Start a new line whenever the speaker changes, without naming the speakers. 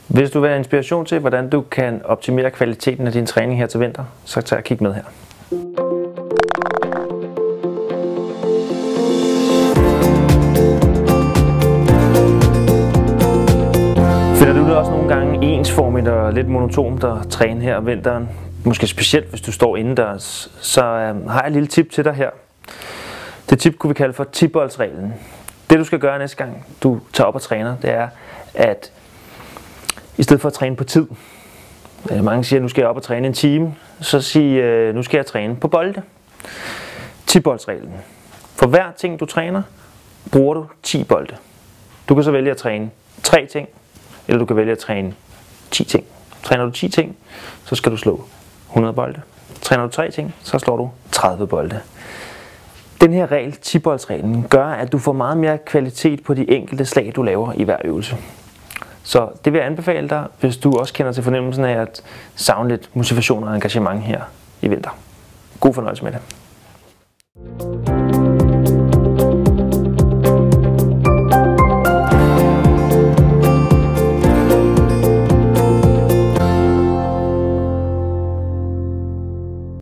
Hvis du vil have inspiration til, hvordan du kan optimere kvaliteten af din træning her til vinter, så tag og kig med her. Finder du det også nogle gange ensformigt og lidt monotont at træne her om vinteren? Måske specielt hvis du står indendørs, så har jeg et lille tip til dig her. Det tip kunne vi kalde for 10-boldsreglen. Det du skal gøre næste gang du tager op og træner, det er at i stedet for at træne på tid, mange siger, at nu skal jeg op og træne en time, så sig, nu skal jeg træne på bolde. 10-boldsreglen. For hver ting du træner, bruger du 10 bolde. Du kan så vælge at træne 3 ting, eller du kan vælge at træne 10 ting. Træner du 10 ting, så skal du slå 100 bolde. Træner du 3 ting, så slår du 30 bolde. Den her regel, 10-boldsreglen, gør, at du får meget mere kvalitet på de enkelte slag, du laver i hver øvelse. Så det vil jeg anbefale dig, hvis du også kender til fornemmelsen af at savne lidt motivation og engagement her i vinter. God fornøjelse med det.